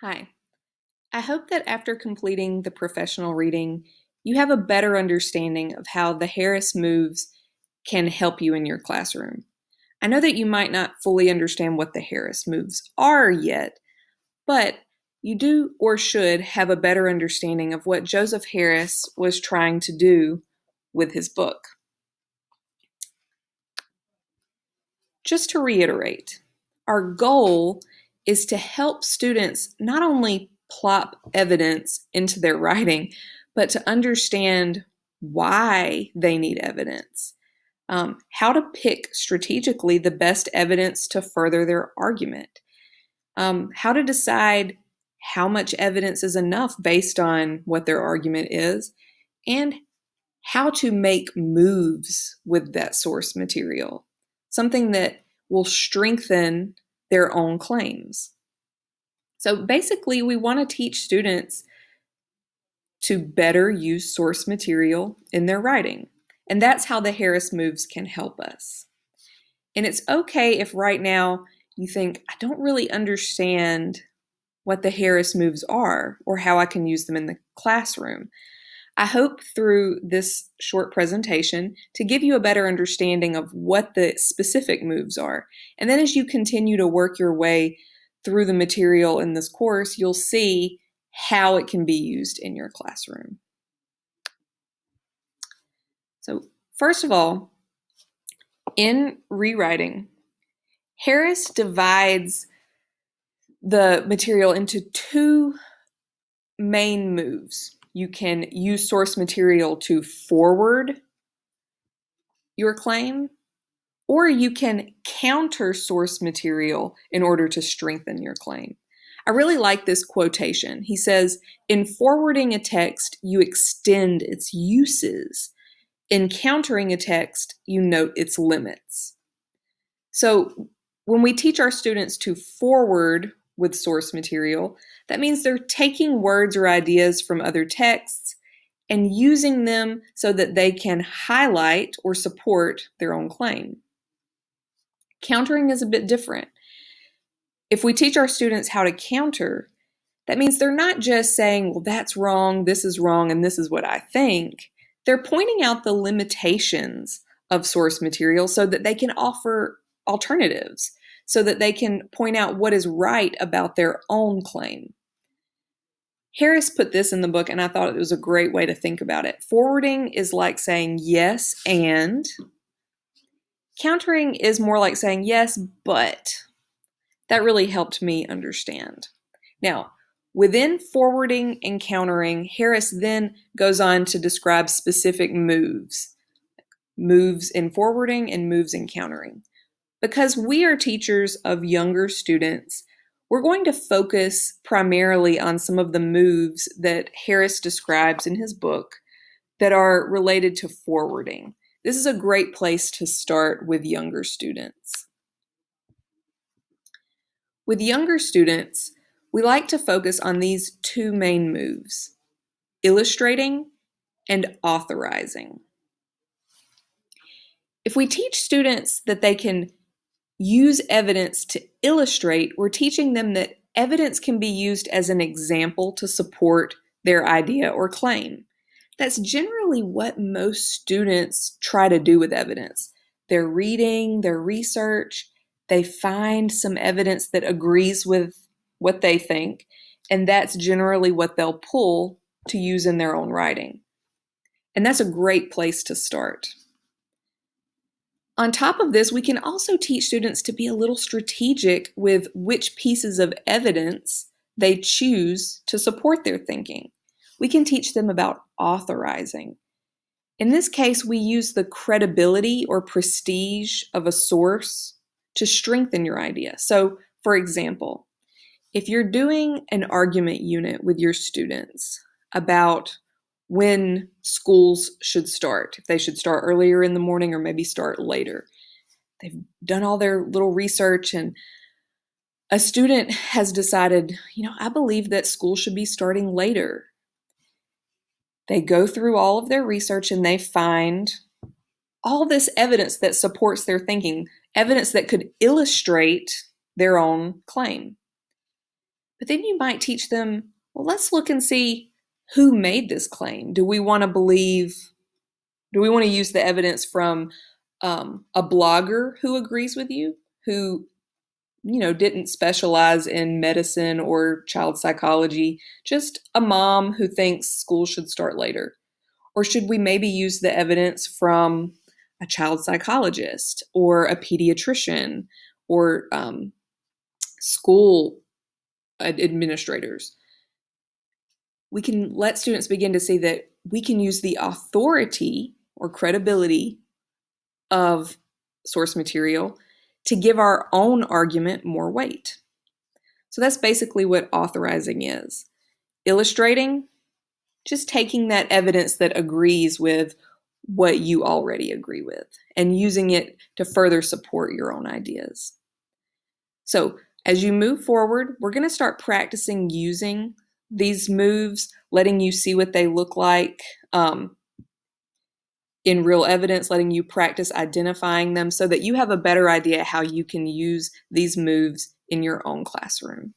Hi. I hope that after completing the professional reading, you have a better understanding of how the Harris moves can help you in your classroom. I know that you might not fully understand what the Harris moves are yet, but you do or should have a better understanding of what Joseph Harris was trying to do with his book. Just to reiterate, our goal is to help students not only plop evidence into their writing, but to understand why they need evidence, how to pick strategically the best evidence to further their argument, how to decide how much evidence is enough based on what their argument is, and how to make moves with that source material, something that will strengthen their own claims. So basically, we want to teach students to better use source material in their writing. And that's how the Harris moves can help us. And it's okay if right now you think, I don't really understand what the Harris moves are or how I can use them in the classroom. I hope through this short presentation to give you a better understanding of what the specific moves are. And then as you continue to work your way through the material in this course, you'll see how it can be used in your classroom. So first of all, in rewriting, Harris divides the material into two main moves. You can use source material to forward your claim, or you can counter source material in order to strengthen your claim. I really like this quotation. He says, in forwarding a text, you extend its uses. In countering a text, you note its limits. So when we teach our students to forward with source material, that means they're taking words or ideas from other texts and using them so that they can highlight or support their own claim. Countering is a bit different. If we teach our students how to counter, that means they're not just saying, well, that's wrong, and this is what I think. They're pointing out the limitations of source material so that they can offer alternatives, so that they can point out what is right about their own claim. Harris put this in the book, and I thought it was a great way to think about it. Forwarding is like saying yes, and countering is more like saying yes, but. That really helped me understand. Now, within forwarding and countering, Harris then goes on to describe specific moves, moves in forwarding and moves in countering. Because we are teachers of younger students, we're going to focus primarily on some of the moves that Harris describes in his book that are related to forwarding. This is a great place to start with younger students. With younger students, we like to focus on these two main moves, illustrating and authorizing. If we teach students that they can use evidence to illustrate, we're teaching them that evidence can be used as an example to support their idea or claim. That's generally what most students try to do with evidence. They're reading, their research, they find some evidence that agrees with what they think, and that's generally what they'll pull to use in their own writing. And that's a great place to start. On top of this, we can also teach students to be a little strategic with which pieces of evidence they choose to support their thinking. We can teach them about authorizing. In this case, we use the credibility or prestige of a source to strengthen your idea. So, for example, if you're doing an argument unit with your students about when schools should start, if they should start earlier in the morning or maybe start later, they've done all their little research and a student has decided, I believe that school should be starting later. They go through all of their research and they find all this evidence that supports their thinking, evidence that could illustrate their own claim. But then you might teach them, well, let's look and see who made this claim. Do we want to use the evidence from a blogger who agrees with you, who didn't specialize in medicine or child psychology, just a mom who thinks school should start later? Or should we maybe use the evidence from a child psychologist or a pediatrician or school administrators? We can let students begin to see that we can use the authority or credibility of source material to give our own argument more weight. So that's basically what authorizing is. Illustrating, just taking that evidence that agrees with what you already agree with and using it to further support your own ideas. So as you move forward, we're going to start practicing using these moves, letting you see what they look like in real evidence, letting you practice identifying them so that you have a better idea how you can use these moves in your own classroom.